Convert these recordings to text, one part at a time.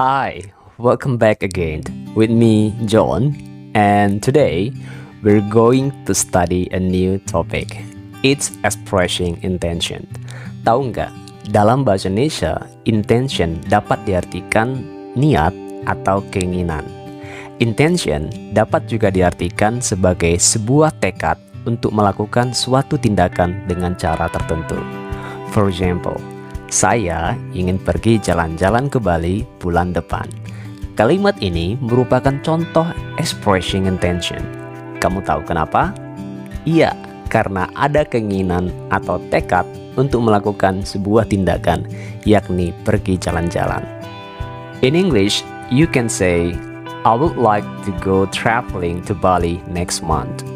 Hi, welcome back again with me, John, and today we're going to study a new topic. It's expressing intention. Tahu nggak, dalam bahasa Indonesia, intention dapat diartikan niat atau keinginan. Intention dapat juga diartikan sebagai sebuah tekad untuk melakukan suatu tindakan dengan cara tertentu. For example, saya ingin pergi jalan-jalan ke Bali bulan depan. Kalimat ini merupakan contoh expressing intention. Kamu tahu kenapa? Iya, karena ada keinginan atau tekad untuk melakukan sebuah tindakan, yakni pergi jalan-jalan. In English, you can say, I would like to go traveling to Bali next month.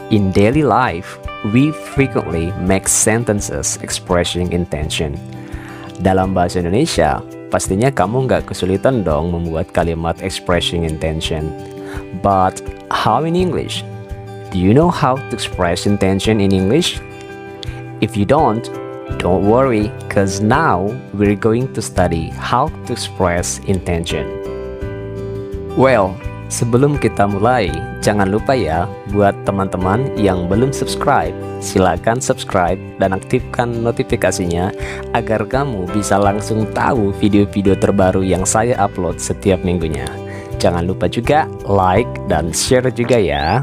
In daily life, we frequently make sentences expressing intention. Dalam bahasa Indonesia, pastinya kamu nggak kesulitan dong membuat kalimat expressing intention. But how in English? Do you know how to express intention in English? If you don't worry, cause now we're going to study how to express intention. Well, sebelum kita mulai, jangan lupa ya buat teman-teman yang belum subscribe, silakan subscribe dan aktifkan notifikasinya agar kamu bisa langsung tahu video-video terbaru yang saya upload setiap minggunya. Jangan lupa juga like dan share juga ya.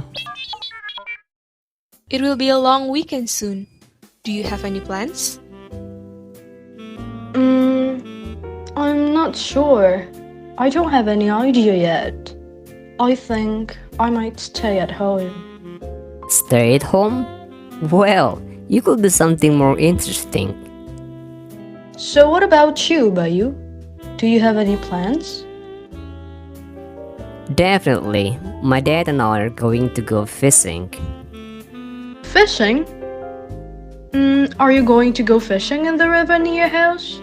It will be a long weekend soon. Do you have any plans? I'm not sure. I don't have any idea yet. I think I might stay at home. Stay at home? Well, you could do something more interesting. So what about you, Bayu? Do you have any plans? Definitely. My dad and I are going to go fishing. Fishing? Are you going to go fishing in the river near your house?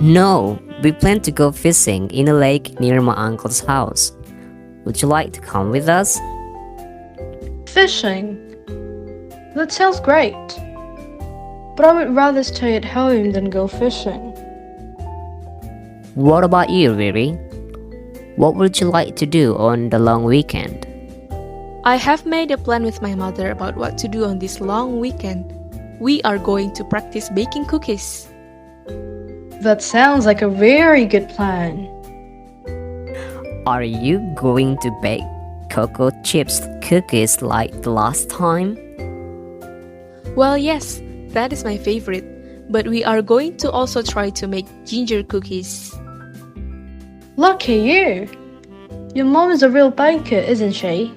No, we plan to go fishing in a lake near my uncle's house. Would you like to come with us? Fishing? That sounds great. But I would rather stay at home than go fishing. What about you, Riri? What would you like to do on the long weekend? I have made a plan with my mother about what to do on this long weekend. We are going to practice baking cookies. That sounds like a very good plan. Are you going to bake cocoa chips cookies like the last time? Well, yes, that is my favorite. But we are going to also try to make ginger cookies. Lucky you! Your mom is a real baker, isn't she?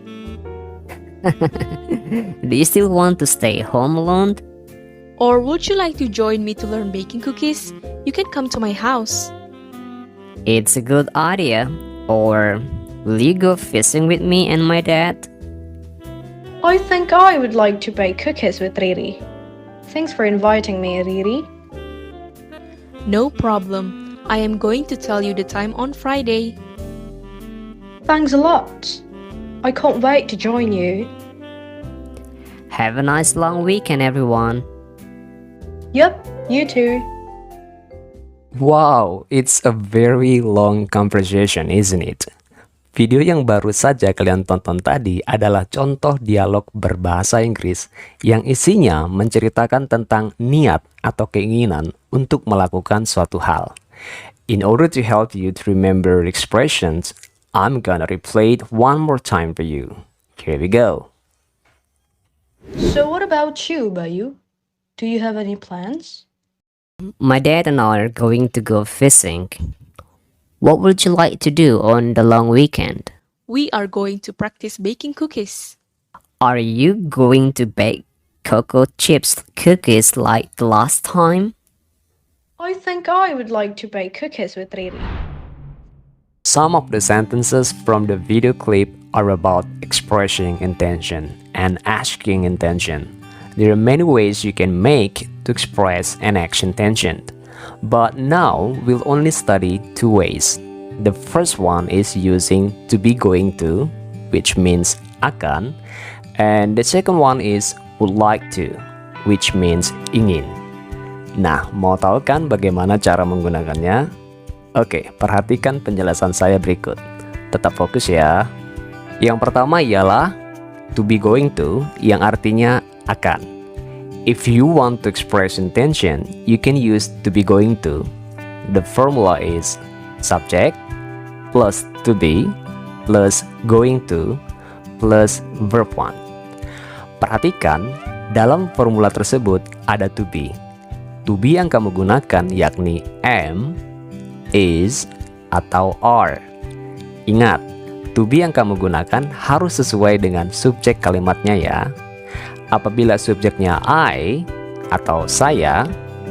Do you still want to stay home alone? Or would you like to join me to learn baking cookies? You can come to my house. It's a good idea. Or will you go fishing with me and my dad? I think I would like to bake cookies with Riri. Thanks for inviting me, Riri. No problem. I am going to tell you the time on Friday. Thanks a lot. I can't wait to join you. Have a nice long weekend, everyone. Yep, you too. Wow, it's a very long conversation, isn't it? Video yang baru saja kalian tonton tadi adalah contoh dialog berbahasa Inggris yang isinya menceritakan tentang niat atau keinginan untuk melakukan suatu hal. In order to help you to remember expressions, I'm gonna replay it one more time for you. Here we go. So what about you, Bayu? Do you have any plans? My dad and I are going to go fishing. What would you like to do on the long weekend? We are going to practice baking cookies. Are you going to bake cocoa chips cookies like the last time? I think I would like to bake cookies with Riri. Some of the sentences from the video clip are about expressing intention and asking intention. There are many ways you can make to express an action intention. But now we'll only study two ways. The first one is using to be going to, which means akan, and the second one is would like to, which means ingin. Nah, mau tahu kan bagaimana cara menggunakannya? Oke, perhatikan penjelasan saya berikut. Tetap fokus ya. Yang pertama ialah to be going to, yang artinya akan. If you want to express intention, you can use to be going to. The formula is subject plus to be plus going to plus verb 1. Perhatikan, dalam formula tersebut ada to be. To be yang kamu gunakan yakni am, is, atau are. Ingat, to be yang kamu gunakan harus sesuai dengan subjek kalimatnya ya. Apabila subjeknya I atau saya,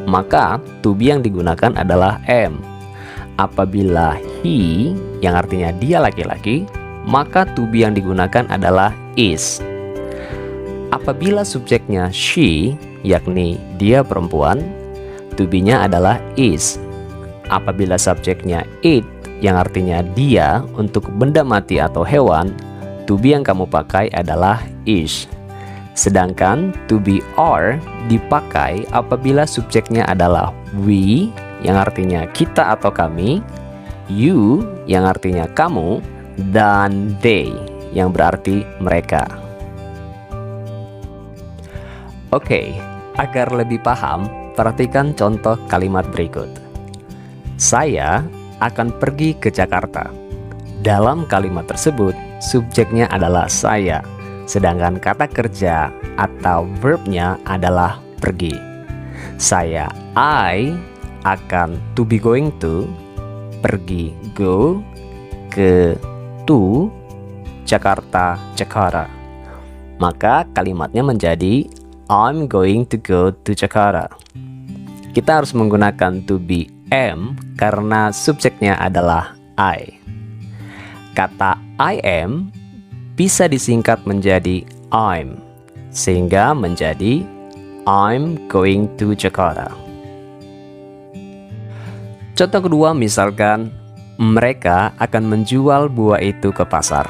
maka to be yang digunakan adalah am. Apabila he, yang artinya dia laki-laki, maka to be yang digunakan adalah is. Apabila subjeknya she, yakni dia perempuan, to be-nya adalah is. Apabila subjeknya it, yang artinya dia untuk benda mati atau hewan, to be yang kamu pakai adalah is. Sedangkan to be are dipakai apabila subjeknya adalah we, yang artinya kita atau kami, you, yang artinya kamu, dan they, yang berarti mereka. Oke, agar lebih paham, perhatikan contoh kalimat berikut. Saya akan pergi ke Jakarta. Dalam kalimat tersebut, subjeknya adalah saya, sedangkan kata kerja atau verbnya adalah pergi. Saya, I, akan to be going to, pergi, go, ke, to, Jakarta, Jakarta. Maka kalimatnya menjadi I'm going to go to Jakarta. Kita harus menggunakan to be am karena subjeknya adalah I. Kata I am bisa disingkat menjadi I'm, sehingga menjadi I'm going to Jakarta. Contoh kedua, misalkan mereka akan menjual buah itu ke pasar.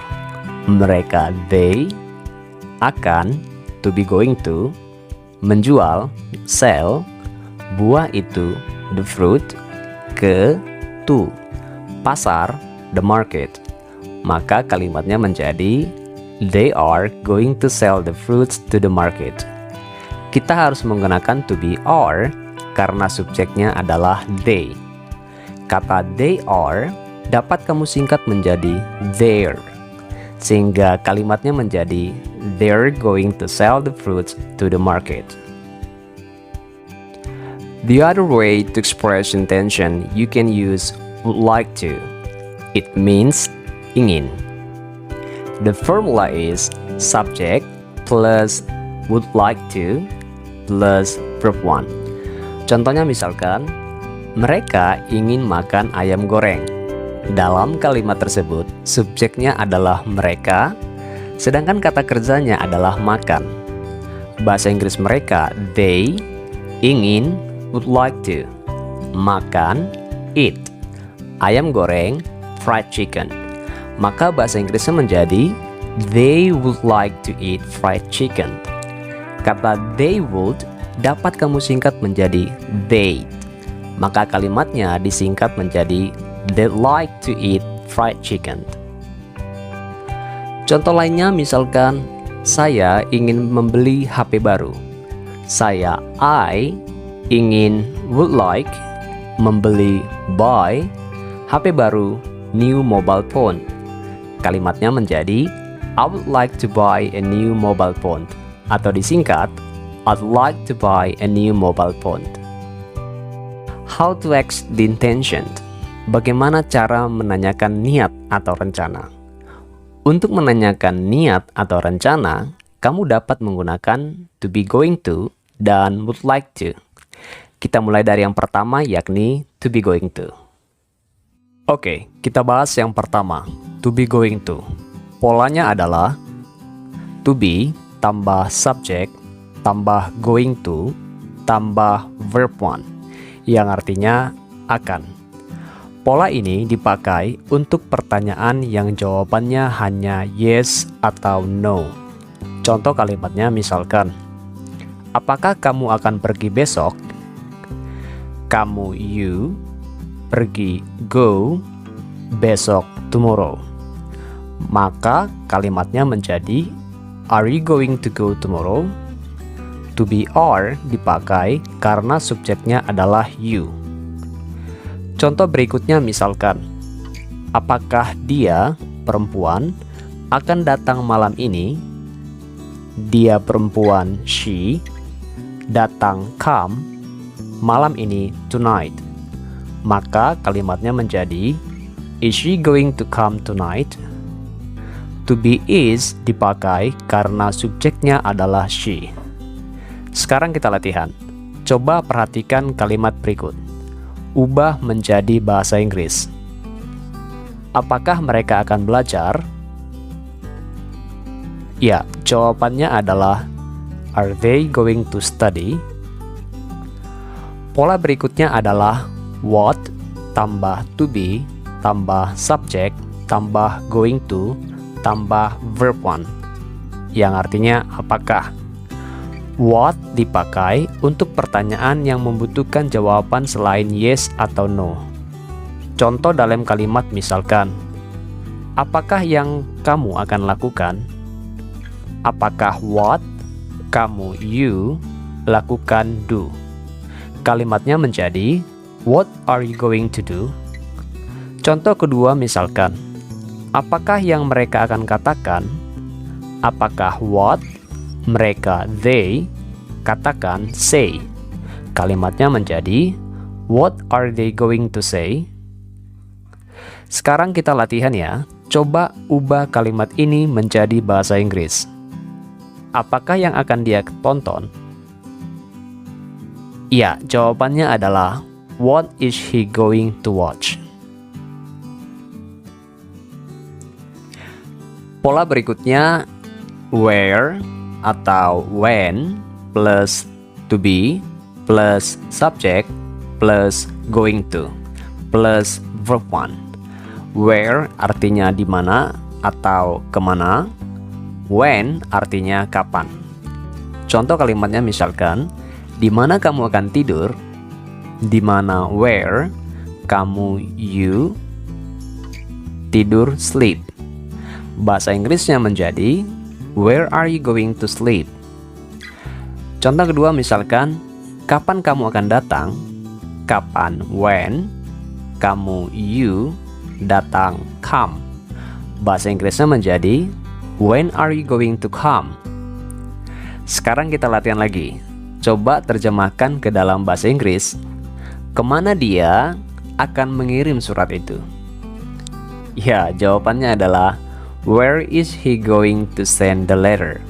Mereka, they, akan, to be going to, menjual, sell, buah itu, the fruit, ke, to, pasar, the market. Maka kalimatnya menjadi they are going to sell the fruits to the market. Kita harus menggunakan to be are karena subjeknya adalah they. Kata they are dapat kamu singkat menjadi their, sehingga kalimatnya menjadi they're going to sell the fruits to the market. The other way to express intention, you can use would like to. It means ingin. The formula is subject plus would like to plus verb 1. Contohnya misalkan, mereka ingin makan ayam goreng. Dalam kalimat tersebut, subjeknya adalah mereka, sedangkan kata kerjanya adalah makan. Bahasa Inggris mereka, they, ingin, would like to, makan, eat, ayam goreng, fried chicken. Maka bahasa Inggrisnya menjadi they would like to eat fried chicken. Kata they would dapat kamu singkat menjadi they'd. Maka kalimatnya disingkat menjadi they'd like to eat fried chicken. Contoh lainnya misalkan saya ingin membeli HP baru. Saya, I, ingin, would like, membeli, buy, HP baru, new mobile phone. Kalimatnya menjadi I would like to buy a new mobile phone, atau disingkat I'd like to buy a new mobile phone. How to ask the intention? Bagaimana cara menanyakan niat atau rencana? Untuk menanyakan niat atau rencana, kamu dapat menggunakan to be going to dan would like to. Kita mulai dari yang pertama, yakni to be going to. Oke, kita bahas yang pertama, to be going to. Polanya adalah to be tambah subject tambah going to tambah verb 1, yang artinya akan. Pola ini dipakai untuk pertanyaan yang jawabannya hanya yes atau no. Contoh kalimatnya misalkan, apakah kamu akan pergi besok? Kamu, you, pergi go, besok tomorrow. Maka kalimatnya menjadi are you going to go tomorrow? To be are dipakai karena subjeknya adalah you. Contoh berikutnya misalkan, apakah dia, perempuan, akan datang malam ini? Dia perempuan, she, datang come, malam ini tonight. Maka kalimatnya menjadi is she going to come tonight? To be is dipakai karena subjeknya adalah she. Sekarang kita latihan. Coba perhatikan kalimat berikut. Ubah menjadi bahasa Inggris. Apakah mereka akan belajar? Ya, jawabannya adalah are they going to study? Pola berikutnya adalah what tambah to be tambah subject tambah going to tambah verb 1 yang artinya apakah. What dipakai untuk pertanyaan yang membutuhkan jawaban selain yes atau no. Contoh dalam kalimat misalkan, apakah yang kamu akan lakukan? Apakah what kamu you lakukan do. Kalimatnya menjadi what are you going to do? Contoh kedua misalkan, apakah yang mereka akan katakan? Apakah what mereka they katakan say. Kalimatnya menjadi what are they going to say? Sekarang kita latihan ya. Coba ubah kalimat ini menjadi bahasa Inggris. Apakah yang akan dia tonton? Ya, jawabannya adalah what is he going to watch? Pola berikutnya where atau when plus to be plus subject plus going to plus verb 1. Where artinya di mana atau kemana. When artinya kapan. Contoh kalimatnya misalkan, di mana kamu akan tidur? Di mana where kamu you tidur sleep. Bahasa Inggrisnya menjadi where are you going to sleep? Contoh kedua misalkan, kapan kamu akan datang? Kapan when kamu you datang come. Bahasa Inggrisnya menjadi when are you going to come? Sekarang kita latihan lagi. Coba terjemahkan ke dalam bahasa Inggris. Kemana dia akan mengirim surat itu? Ya, jawabannya adalah where is he going to send the letter?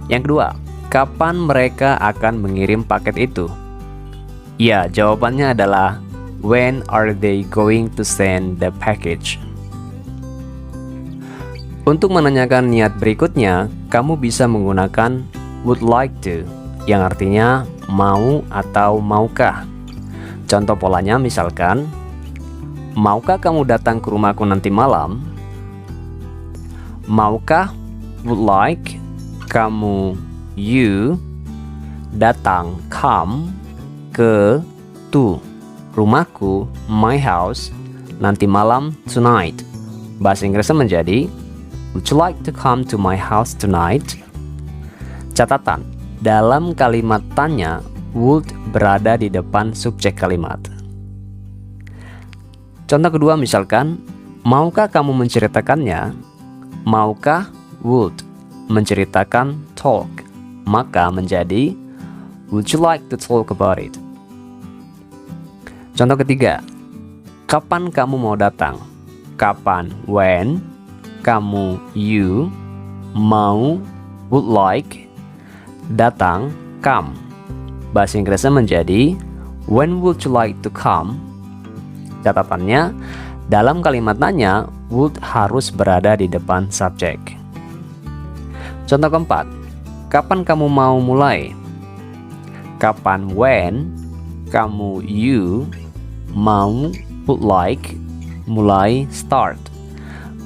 Yang kedua, kapan mereka akan mengirim paket itu? Ya, jawabannya adalah when are they going to send the package? Untuk menanyakan niat berikutnya, kamu bisa menggunakan would like to, yang artinya mau atau maukah. Contoh polanya misalkan, maukah kamu datang ke rumahku nanti malam? Maukah would like kamu you datang come ke to rumahku my house nanti malam tonight. Bahasa Inggrisnya menjadi would you like to come to my house tonight? Catatan, dalam kalimat tanya would berada di depan subjek kalimat. Contoh kedua misalkan, maukah kamu menceritakannya? Maukah would menceritakan talk, maka menjadi would you like to talk about it? Contoh ketiga, kapan kamu mau datang? Kapan when kamu you mau would like datang come. Bahasa Inggrisnya menjadi when would you like to come? Catatannya, dalam kalimat tanya would harus berada di depan subjek. Contoh keempat, kapan kamu mau mulai? Kapan when kamu you mau would like mulai start.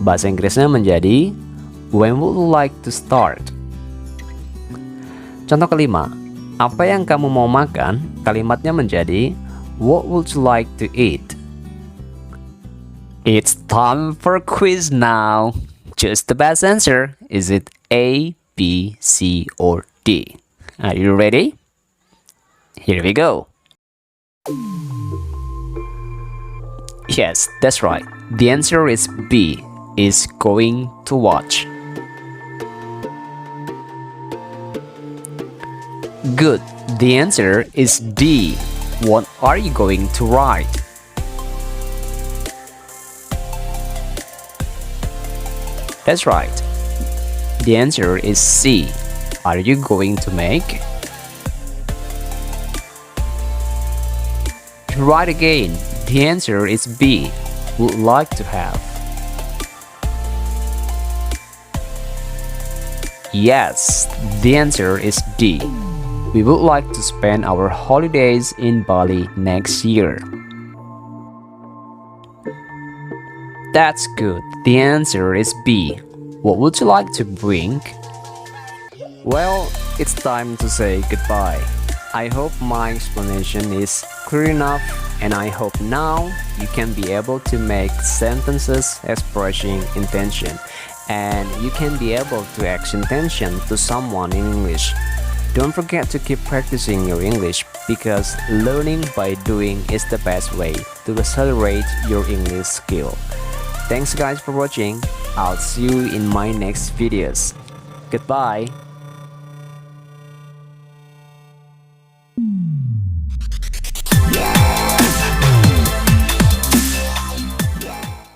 Bahasa Inggrisnya menjadi when would you like to start? Contoh kelima, apa yang kamu mau makan? Kalimatnya menjadi What would you like to eat? It's time for quiz now. Choose the best answer. Is it A, B, C, or D? Are you ready? Here we go. Yes, that's right. The answer is B, is going to watch. Good. The answer is D. What are you going to write? That's right. The answer is C. Are you going to make? Right again. The answer is B. Would like to have. Yes, the answer is D. We would like to spend our holidays in Bali next year. That's good. The answer is B. What would you like to bring? Well, it's time to say goodbye. I hope my explanation is clear enough, and I hope now you can be able to make sentences expressing intention, and you can be able to ask intention to someone in English. Don't forget to keep practicing your English, because learning by doing is the best way to accelerate your English skill. Thanks guys for watching. I'll see you in my next videos. Goodbye.